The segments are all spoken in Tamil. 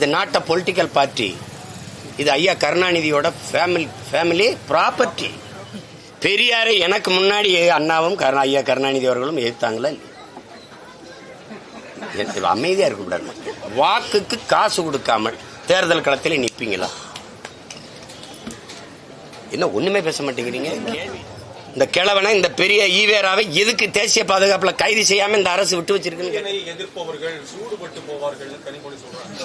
இது நாட் அ பொலிட்டிக்கல் பார்ட்டி. இது ஐயா கருணாநிதியோட ஃபேமிலி ப்ராப்பர்ட்டி. பெரியாரை எனக்கு முன்னாடி அண்ணாவும் ஐயா கருணாநிதி அவர்களும் எதிர்த்தாங்களா? அமைதியா இருக்கக்கூடாது. வாக்குக்கு காசு கொடுக்காமல் தேர்தல் களத்தில் நிற்பீங்களா? என்ன ஒண்ணுமே பேச மாட்டேங்கிறீங்க? இந்த கிழவனை, இந்த பெரிய ஈவேராவை எதுக்கு தேசிய பாதுகாப்புல கைது செய்யாம இந்த அரசு விட்டு வச்சிருக்கு? எதிர்ப்பவர்கள் சூடுபட்டு போவார்கள் கனிமொழி சொல்றாங்க.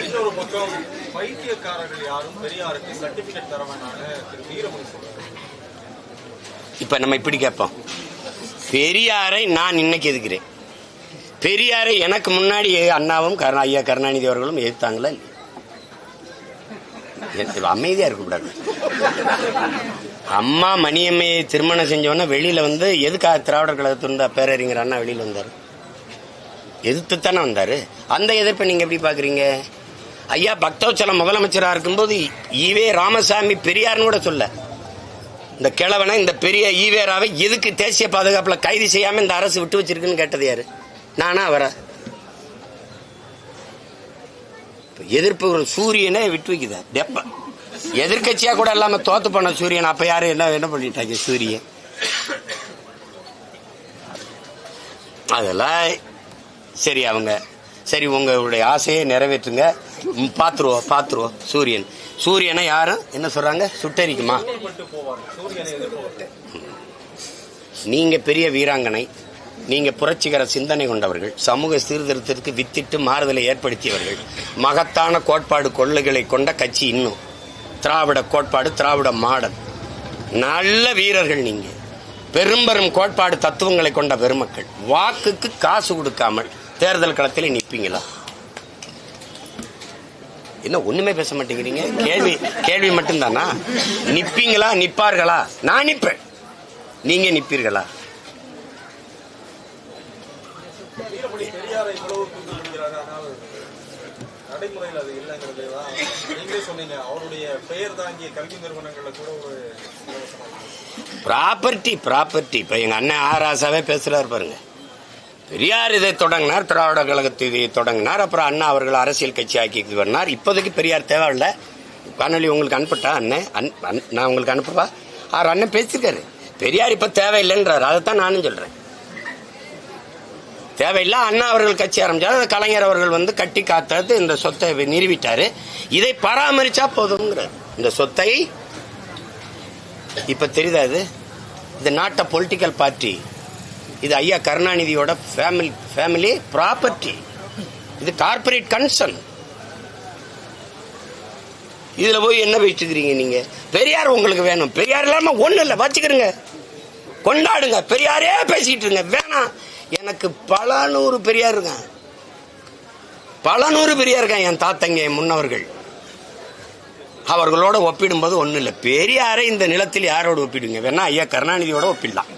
இன்னொரு பக்கம் வைத்தியக்காரர்கள் யாரும் பெரியாருக்கு சர்டிபிகேட் தர வேண்டாம்னு வீரமணி சொல்றாங்க. இப்ப நம்ம இப்படி கேட்போம், பெரியாரை நான் இன்னைக்கு எதுக்கிறேன். பெரியாரை எனக்கு முன்னாடி அண்ணாவும் ஐயா கருணாநிதி அவர்களும் எதிர்த்தாங்களா? அமைதியா இருக்கக்கூடாது. அம்மா மணியம்மையை திருமணம் செஞ்சவன வெளியில வந்து எதுக்காக திராவிடர் கழகத்திருந்த பேரறிஞர் அண்ணா வெளியில வந்தாரு? எதிர்த்து தானே வந்தாரு. அந்த எதிர்ப்பை நீங்க எப்படி பாக்குறீங்க? ஐயா பக்தவச்சலம் முதலமைச்சராக இருக்கும்போது ஈவே ராமசாமி பெரியார்னு கூட சொல்ல, இந்த கிழவனை, இந்த பெரிய ஈவேராவை எதுக்கு தேசிய பாதுகாப்புல கைது செய்யாம இந்த அரசு விட்டு வச்சிருக்குன்னு கேட்டது யாரு? நானா அவரா? எதிர்ப்புகள் சூரியனை விட்டு வைக்குதா? எதிர்கட்சியா கூட இல்லாம தோத்து பண்ண சூரியன் அப்ப யாரு என்ன பண்ணிட்டாங்க? சூரியன் அதெல்லாம் சரி. அவங்க சரி, உங்களுடைய ஆசையை நிறைவேற்றுங்க, பாத்துருவோம். சூரியனை யாரும் என்ன சொல்றாங்க? சுட்டரிக்குமா? நீங்க பெரிய வீராங்கனை, நீங்க புரட்சிகர சிந்தனை கொண்டவர்கள், சமூக சீர்திருத்தத்திற்கு வித்திட்டு மாறுதலை ஏற்படுத்தியவர்கள், மகத்தான கோட்பாடு கொள்கைகளை கொண்ட கட்சி. இன்னும் திராவிட கோட்பாடு, திராவிட மாடல், நல்ல வீரர்கள். நீங்க பெரும்பெரும் கோட்பாடு தத்துவங்களை கொண்ட பெருமக்கள். வாக்குக்கு காசு கொடுக்காமல் தேர்தல் களத்தில் நிற்பீங்களா? என்ன ஒண்ணுமே பேச மாட்டேங்கிறீங்க? கேள்வி மட்டும்தானா? நிப்பீங்களா? நிப்பார்களா? நான் நிப்பேன், நீங்க நிப்பீர்களா? ப்ராப்பர்ட்டி. இப்ப எங்க அண்ணன் ஆராசாவே பேசுறாரு பாருங்க. பெரியார் இதை தொடங்கினார், திராவிட கழகத்தை இதை தொடங்கினார், அப்புறம் அண்ணா அவர்கள் அரசியல் கட்சி ஆக்கி வந்தார். இப்போதைக்கு பெரியார் தேவையில்லை. காணொலி உங்களுக்கு அனுப்பட்டா? நான் உங்களுக்கு அனுப்பவா? அண்ணன் பேசிருக்காரு, பெரியார் இப்ப தேவையில்லைன்றார். அதைத்தான் நானும் சொல்றேன். தேவையில்லை. அண்ணா அவர்கள் கட்சி ஆரம்பிச்சாரு, கலைஞர் அவர்கள் வந்து கட்டி காத்தது இந்த சொத்தை நிறுவிட்டாரு. இதை பராமரிச்சா போதுங்கிறார். இந்த சொத்தை இப்ப தெரியுதா? இது நாட் அ பொலிட்டிக்கல் பார்ட்டி. இது ஐயா கருணாநிதியோட ஃபேமிலி ப்ராப்பர்ட்டி. இது கார்பரேட் கன்சர்ன். இதுல போய் என்ன வச்சுக்கிறீங்க நீங்க? பெரியார் உங்களுக்கு வேணும், பெரியார் இல்லாம ஒண்ணு இல்ல, வச்சுக்கிறீங்க, கொண்டாடுங்க, பெரியாரே பேசிட்டு இருங்க. வேணாம், எனக்கு பல நூறு பெரியார் இருக்கான், என் தாத்தங்க, என் முன்னவர்கள். அவர்களோட ஒப்பிடும்போது ஒண்ணு இல்ல. பெரியாரை இந்த நிலத்தில் யாரோட ஒப்பிடுவீங்க? வேணா ஐயா கருணாநிதியோட ஒப்பிடலாம்,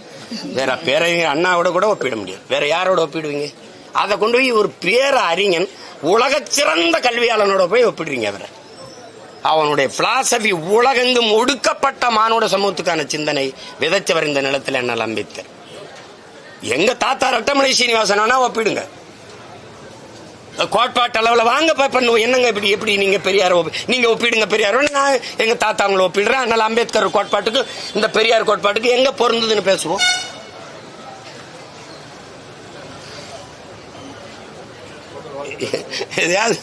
வேற பேரறிஞர் அண்ணாவோட கூட ஒப்பிட முடியும். வேற யாரோட ஒப்பிடுவீங்க? அதை கொண்டு போய் ஒரு பேர அறிஞன், உலக சிறந்த கல்வியாளனோட போய் ஒப்பிடுறீங்க. வேற அவனுடைய பிலாசபி உலகெங்கும் ஒடுக்கப்பட்ட மானுட சமூகத்துக்கான சிந்தனை விதைச்சவர் இந்த நிலத்தில் அண்ணல் அம்பேத்கர். எங்க தாத்தா ரட்டமலை சீனிவாசனா ஒப்பிடுங்க. கோட்பாட்டு அளவுல வாங்க பண்ணுவோம். என்னங்க எப்படி நீங்க பெரியார் நீங்க ஒப்பிடுங்க பெரியார். நான் எங்க தாத்தா அவங்களை ஒப்பிடுறேன். அதனால அம்பேத்கர் கோட்பாட்டுக்கு இந்த பெரியார் கோட்பாட்டுக்கு எங்க பொருந்ததுன்னு பேசுவோம். எதையாவது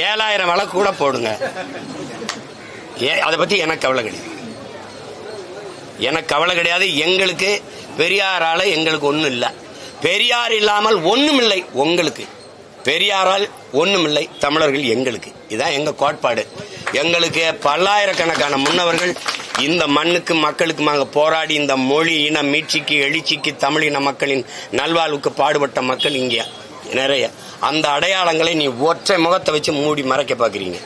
7000 வழக்கு கூட போடுங்க. அதை பத்தி எனக்கு கவலை கிடையாது. எங்களுக்கு பெரியாரால எங்களுக்கு ஒண்ணும் இல்ல. பெரியார் இல்லாமல் ஒண்ணும் இல்லை உங்களுக்கு. பெரியாரால் ஒண்ணும் இல்லை தமிழர்கள் எங்களுக்கு. இதான் எங்க கோட்பாடு. எங்களுக்கு பல்லாயிரக்கணக்கான முன்னவர்கள் இந்த மண்ணுக்கு மக்களுக்குமாக போராடி இந்த மொழி இன மீட்சிக்கு எழுச்சிக்கு தமிழின மக்களின் நல்வாழ்வுக்கு பாடுபட்ட மக்கள் இங்கே நிறைய. அந்த அடையாளங்களை நீ ஒற்றை முகத்தை வச்சு மூடி மறைக்க பாக்குறீங்க.